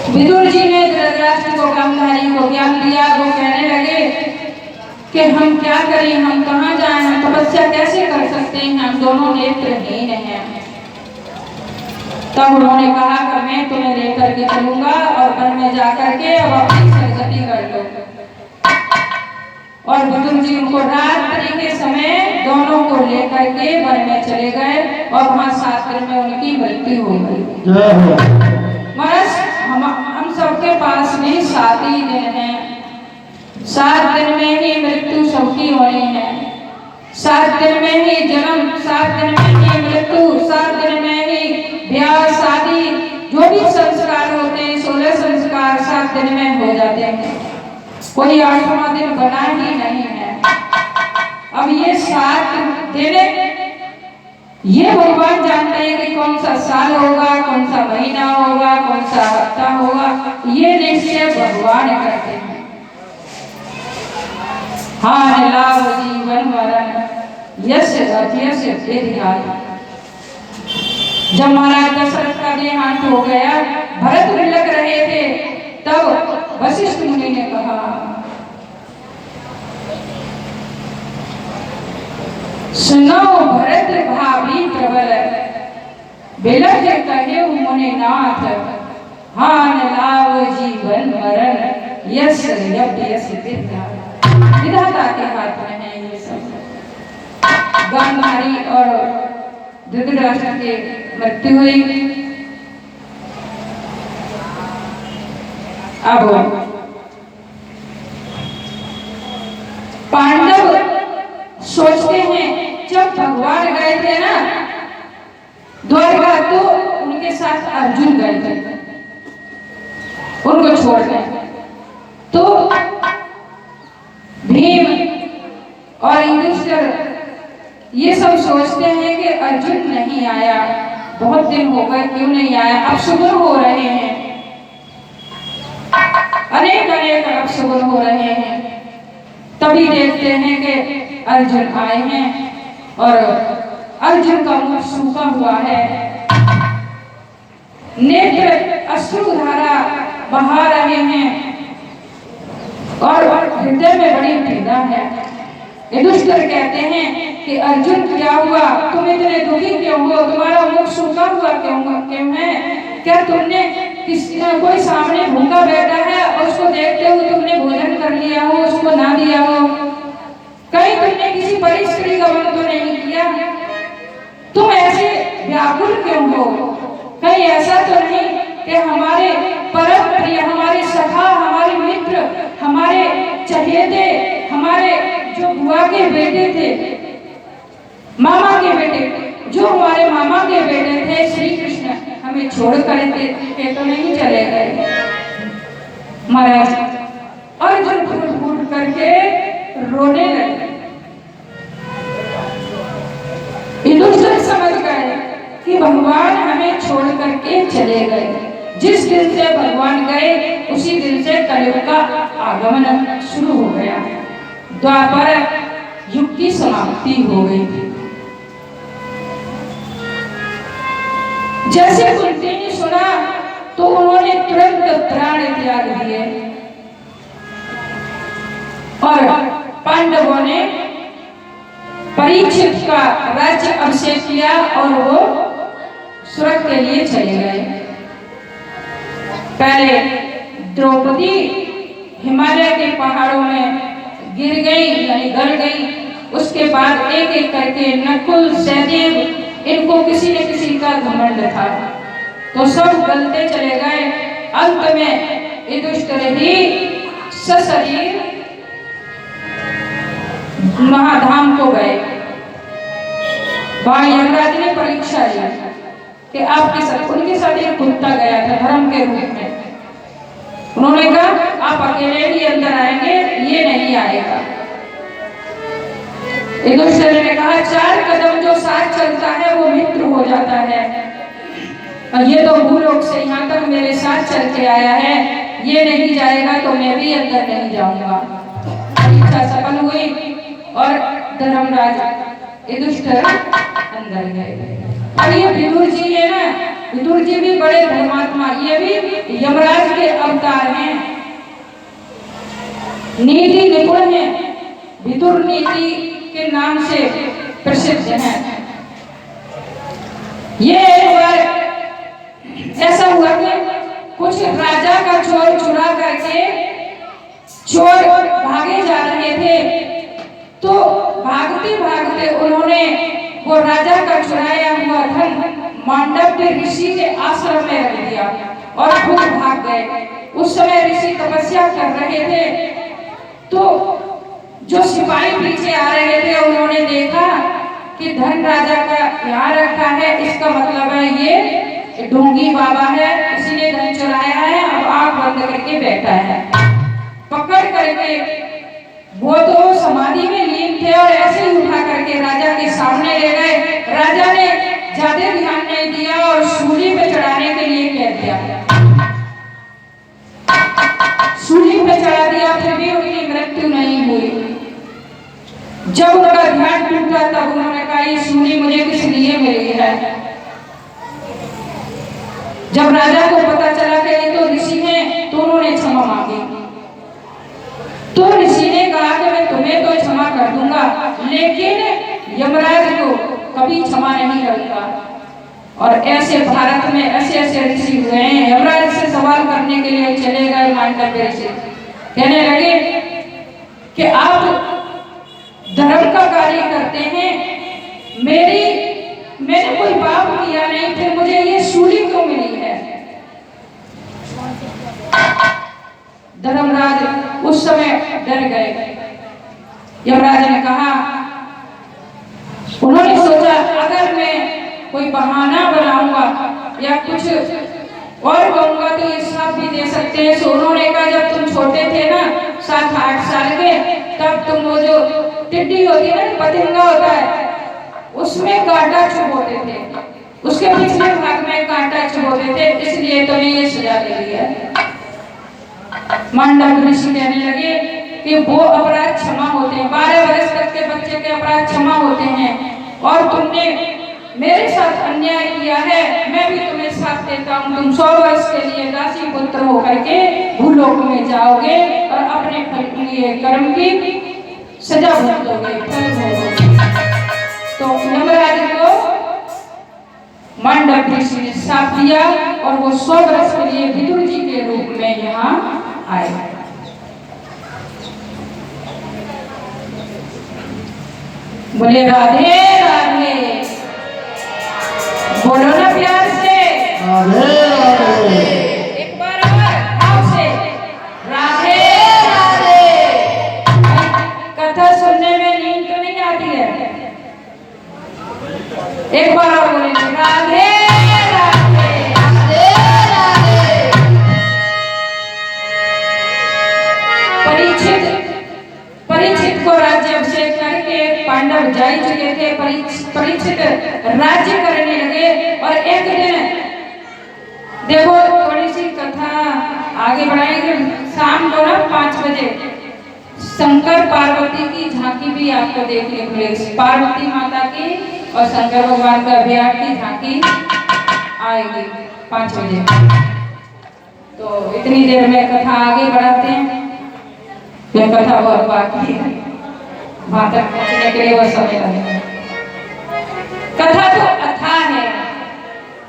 विदुर जी ने धृतराष्ट्र को गांधारी को ज्ञान दिया। वो कहने लगे कि हम क्या करें, हम कहाँ जाएं, हम तपस्या कैसे कर सकते हैं, हम दोनों नेत्रहीन हैं। तब उन्होंने कहा कि मैं तुम्हें लेकर के चलूंगा और वन में जाकर के अब अपनी सरगति कर लो। और विदुर जी उनको रात्रि के समय दोनों को लेकर के वन में चले गए और वहां 7 दिन में उनकी मृत्यु हो गई। महाराज हम सबके पास में 7 ही दिन हैं। 7 दिन में ही मृत्यु सबकी होनी है। 7 दिन में ही जन्म, 7 दिन में ही मृत्यु, 7 दिन में ही ब्याह शादी, जो भी संस्कार होते हैं 16 संस्कार 7 दिन में हो जाते हैं। कोई 8वां दिन बना ही नहीं है। अब ये 7 दिन ये भगवान जानते हैं कि कौन सा साल होगा, कौन सा महीना होगा, कौन सा हफ्ता होगा, ये निश्चय भगवान करते हैं। हाँ लाभ जीवन मरण यश यश जब महाराज दशरथ का देहांत हो गया, भरत विलक रहे थे, तब वशिष्ठ मुनि ने कहा सुनो भरत भावी प्रबल बिलख कहे मुनि नाथ, हान लाव जीवन मरण यश यश विधाता के हाथ में है ये सब। गांधारी और धृतराष्ट्र की मृत्यु हुई। अब पांडव सोचते हैं जब भगवान गए थे ना द्वारका, तो उनके साथ अर्जुन गए थे, उनको छोड़ गए। तो भीम और युधिष्ठिर ये सब सोचते हैं कि अर्जुन नहीं आया, बहुत दिन हो गए क्यों नहीं आया, अपशुभ हो रहे हैं, अनेक अनेक अपशुभ हो रहे हैं। तभी देखते हैं कि अर्जुन आए हैं और अर्जुन का मुख सूखा हुआ है, नेत्र अश्रुधारा बहा रहे हैं और हृदय में बड़ी पीड़ा है। युधिष्ठिर कहते हैं कि अर्जुन क्या हुआ, तुम इतने दुखी क्यों हो, तुम्हारा मुख सूखा हुआ क्यों है? क्या तुमने कोई सामने भूखा बैठा है और उसको देखते हुए तुमने भोजन कर लिया हो, उसको ना दिया हो? कहीं तुमने किसी परी स्त्री का वन तो नहीं किया? तुम ऐसे व्याकुल क्यों हो? कहीं ऐसा तो नहीं कि हमारे परम प्रिय, हमारे सखा, हमारे मित्र, हमारे चहेते, हमारे जो बुआ के बेटे थे, मामा के बेटे, जो हमारे मामा के बेटे थे श्री कृष्ण, हमें छोड़ कर के तो नहीं चले गए? महाराज अर्जुन फूट फूट करके रोने लगे। युधिष्ठिर समझ गए कि भगवान हमें छोड़ करके चले गए। जिस दिन से भगवान गए उसी दिन से कलयुग का आगमन शुरू हो गया, द्वापर युग की समाप्ति हो गई थी। जैसे कुंती ने सुना तो उन्होंने तुरंत प्राण त्याग दिए और पांडवों ने परीक्षित का राज्य अभिषेक किया और वो स्वर्ग के लिए चले गए। पहले द्रौपदी हिमालय के पहाड़ों में गिर गई, यानी गल गई। उसके बाद एक एक करके नकुल, सहदेव, इनको किसी न किसी का घमंड था तो सब गलते चले गए। अंत में युधिष्ठिर ही सशरीर महाधाम को गए। वहां यमराज ने परीक्षा ली कि आपके साथ, उनके साथ एक कुत्ता गया था धर्म के रूप में। उन्होंने कहा आप अकेले ही अंदर आएंगे, ये नहीं आएगा। युधिष्ठिर ने कहा 4 कदम जो साथ चलता है वो मित्र हो जाता है, और ये तो भूलोक से यहाँ तक मेरे साथ चल के आया है, ये नहीं जाएगा तो मैं भी अंदर नहीं जाऊंगा। परीक्षा सफल हुई और धर्मराज युधिष्ठिर अंदर गए। और ये विदुर जी है ना, विदुर जी भी बड़े धर्मात्मा, ये भी यमराज अवतार हैं, नीति निपुण हैं, विदुर नीति के नाम से प्रसिद्ध हैं। ये एक बार ऐसा हुआ कि कुछ राजा का चोर चुरा करके चोर भागे जा रहे थे, तो भागते भागते उन्होंने वो राजा का चुराया हुआ धन मांडव्य ऋषि के आश्रम में रख दिया और खुद भाग गए। उस समय ऋषि तपस्या कर रहे थे, तो जो सिपाही पीछे आ रहे थे उन्होंने देखा कि धन राजा का यहाँ रखा है, इसका मतलब है ये ढोंगी बाबा है, इसी ने धन चुराया है, अब आंख बंद करके बैठा है। पकड़ करके वो तो समाधि में लीन थे और ऐसे ही उठा करके राजा के सामने ले गए। राजा ने ज्यादा ध्यान नहीं दिया और सूली पे चढ़ाने के लिए कह दिया, सूली पे चढ़ा दिया, फिर भी उनकी मृत्यु नहीं हुई। जब उनका ध्यान टूटा तब उन्होंने कहा ये सूली मुझे कुछ लिए मिली है। जब राजा को पता चला कि ये तो ऋषि हैं, तो उन्होंने क्षमा मांगी। तो ऋषि ने कहा कि मैं तुम्हें तो क्षमा कर दूंगा, लेकिन यमराज को कभी क्षमा नहीं करूंगा। और ऐसे भारत में ऐसे ऐसे ऋषि हुए हैं, यमराज से सवाल करने के लिए चले गए मांडव्य ऋषि, कहने लगे कि आप धर्म का कार्य करते हैं, मैंने कोई पाप किया नहीं, फिर मुझे ये सूली क्यों मिली है। धर्मराज उस समय डर गए। यमराज ने कहा, उन्होंने सोचा अगर मैं कोई बहाना बनाऊंगा या कुछ और कहूंगा तो ये श्राप भी दे सकते हैं। तो उन्होंने कहा जब तुम छोटे थे ना 7-8 साल के, तब तुम वो जो टिड्डी होती है ना, पतंगा होता है, उसमें कांटा चुभोते थे, उसके पिछले भाग में कांटा चुभोते थे, इसलिए तुम्हें ये सजा दे दी है। मांडव्य ऋषि कहने लगे कि वो अपराध क्षमा होते हैं, 12 वर्ष तक के बच्चे के अपराध क्षमा होते हैं, और तुमने मेरे साथ अन्याय किया है, मैं भी तुम्हें साथ देता हूँ, तुम 100 वर्ष के लिए दासी पुत्र होकर के भूलोक में जाओगे और अपने कर्म की सजा भुगतोगे। तो यमराज को मांडव्य ऋषि ने साथ दिया और वो 100 वर्ष के लिए विदुर जी के रूप में यहाँ आए। बोले राधे राधे, बोलो ना प्यार से राधे राधे। एक बार और भाव से राधे राधे। कथा सुनने में नींद तो नहीं आती है, एक बार और बोले राधे राधे राधे राधे। परीक्षित को राज्य अभिषेक करके पांडव जा चुके थे। परीक्षित राज्य करने लगे और एक दिन देखो, थोड़ी सी कथा आगे बढ़ाएंगे। शाम को ना 5 बजे शंकर पार्वती की झांकी भी आपको देखने को मिलेगी। पार्वती माता की और शंकर भगवान का विवाह की झांकी आएगी 5 बजे। तो इतनी देर में कथा आगे बढ़ाते हैं, यह कथा बहुत बाकी है, वहां तक पहुंचने के लिए वह समय लगेगा। कथा तो अथाह है,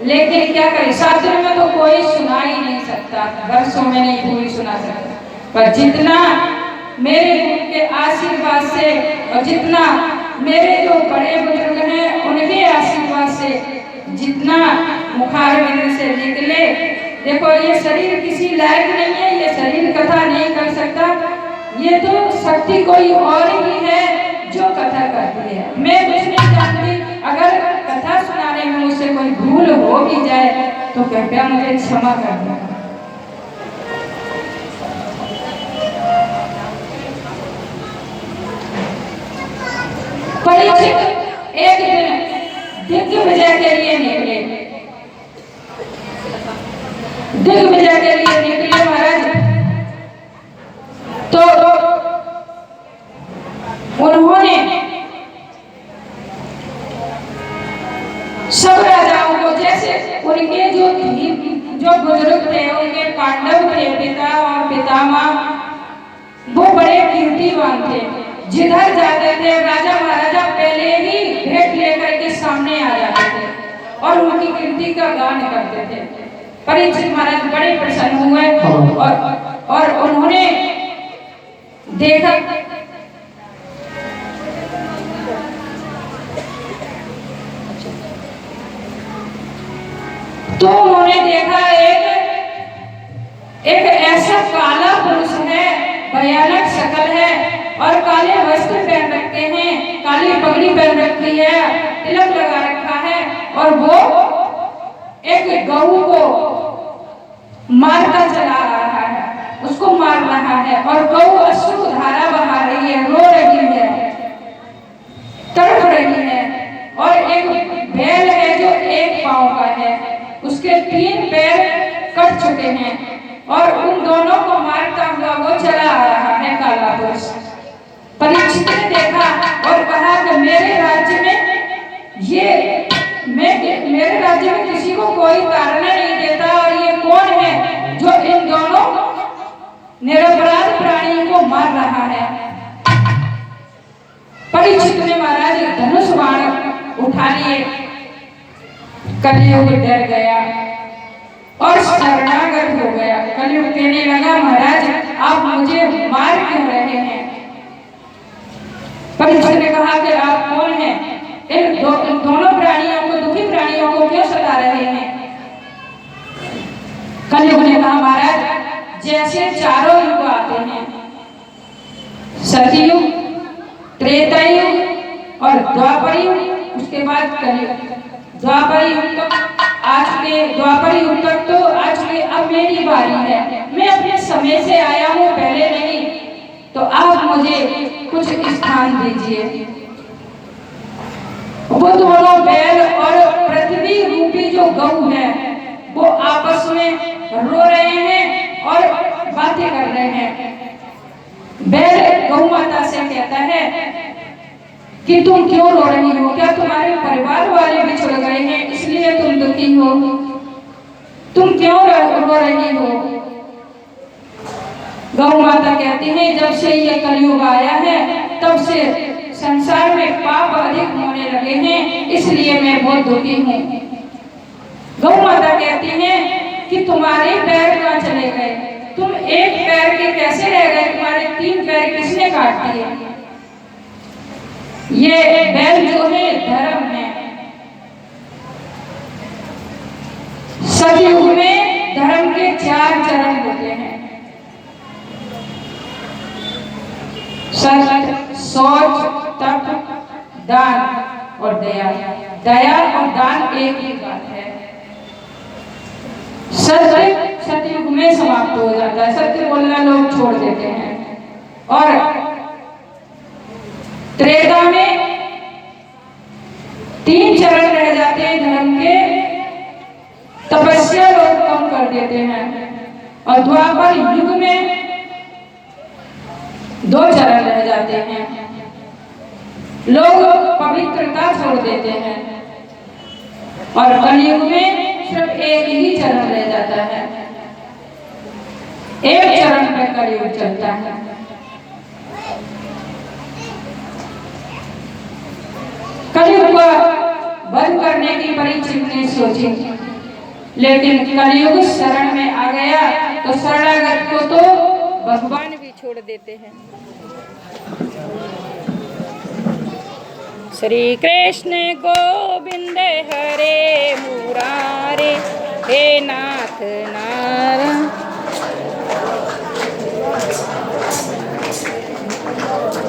लेकिन क्या करें, शास्त्र में तो कोई सुना ही नहीं सकता, वर्षों में नहीं पूरी सुना सकता, पर जितना मेरे गुरु के आशीर्वाद से और जितना मेरे जो बड़े बुजुर्ग हैं उनके आशीर्वाद से जितना मुखारबिंद से निकले। देखो, ये शरीर किसी लायक नहीं है, ये शरीर कथा नहीं कर सकता, ये तो शक्ति कोई और ही है जो कथा करती है। मैं कुछ नहीं जानती, अगर कथा सुनाने में मुझसे कोई भूल हो भी जाए तो कृपया मुझे क्षमा कर देना। परीक्षित एक दिन दिग्विजय के लिए निकले, दिग्विजय के लिए निकले महाराज। तो उन्होंने सब राजाओं को, जैसे उनके जो बुजुर्ग थे, उनके पांडव थे, सत्यभामा वो बड़े कीर्तिवान थे। जिधर जाते थे राजा महाराजा पहले ही भेंट लेकर के सामने आ जाते थे और उनकी कीर्ति का गान करते थे। परीक्षित महाराज बड़े प्रसन्न हुए और उन्होंने देखा तो उन्होंने देखा एक ऐसा काला पुरुष है, भयानक शक्ल है और काले वस्त्र पहन रखे हैं, काली पगड़ी पहन रखी है, तिलक लगा रखा है और वो एक गऊ को मारता चला रहा है, उसको मार रहा है और गऊ अश्रु धारा बहा रही है, रो रही है, तड़प रही है। और एक बैल है जो एक पांव का है, उसके 3 पैर कट चुके हैं और उन दोनों को मारता हुआ वो चला आ रहा है काला पुरुष। परीक्षित ने देखा और कहा कि मेरे राज्य में किसी को कोई ताड़ना नहीं देता और ये कौन है जो इन दोनों निरपराध प्राणियों को मार रहा है। परीक्षित ने महाराज धनुष बाण उठा लिए। कलयुग डर गया और शरणागत हो गया। कलयुग कहने लगा महाराज आप मुझे मार क्यों रहे हैं? परीक्षित ने कहा कि आप कौन हैं? इन दोनों प्राणियों को, दुखी प्राणियों को क्यों सता रहे हैं? कलयुग ने कहा महाराज जैसे चारों युग आते हैं, सतयुग, त्रेता युग और द्वापर युग, उसके बाद कलयुग। द्वापर युग तक आ चुके, द्वापर युग तक तो आ चुके, अब मेरी बारी है। मैं अपने समय से आया हूँ, पहले नहीं, तो आप मुझे कुछ स्थान दीजिए। वो दोनों बैल और पृथ्वी रूपी जो गऊ है वो आपस में रो रहे हैं और बातें कर रहे हैं। बैल गऊ माता से कहता है कि तुम क्यों रो रही हो? क्या तुम्हारे परिवार वाले बिछड़ गए हैं इसलिए तुम दुखी हो? तुम क्यों रो रही हो? गौ माता कहती है जब से ये कलयुग आया है तब से संसार में पाप अधिक होने लगे हैं, इसलिए मैं बहुत दुखी हूँ। गौ माता कहती है कि तुम्हारे पैर कहाँ चले गए? तुम एक पैर के कैसे रह गए? तुम्हारे 3 पैर किसने काट दिए? ये बैल जो है धर्म है। सतयुग में धर्म के 4 चरण होते हैं, सत्य, शौच, तप, दान और दया। दया और दान एक ही बात है। सत्य सतयुग में समाप्त हो जाता है, सत्य बोलना लोग छोड़ देते हैं और त्रेता में 3 चरण रह जाते हैं धर्म के, तपस्या लोग कम कर देते हैं और द्वापर युग में 2 चरण रह जाते हैं, लोग पवित्रता छोड़ देते हैं और कलयुग में सिर्फ एक ही चरण रह जाता है। एक चरण पे कलयुग चलता है। कलयुग को बंद करने की परीक्षित ने सोची, लेकिन कलयुग शरण में आ गया तो शरणागत को तो भगवान भी छोड़ देते हैं। श्री कृष्ण गोविंद हरे मुरारे, हे नाथ ना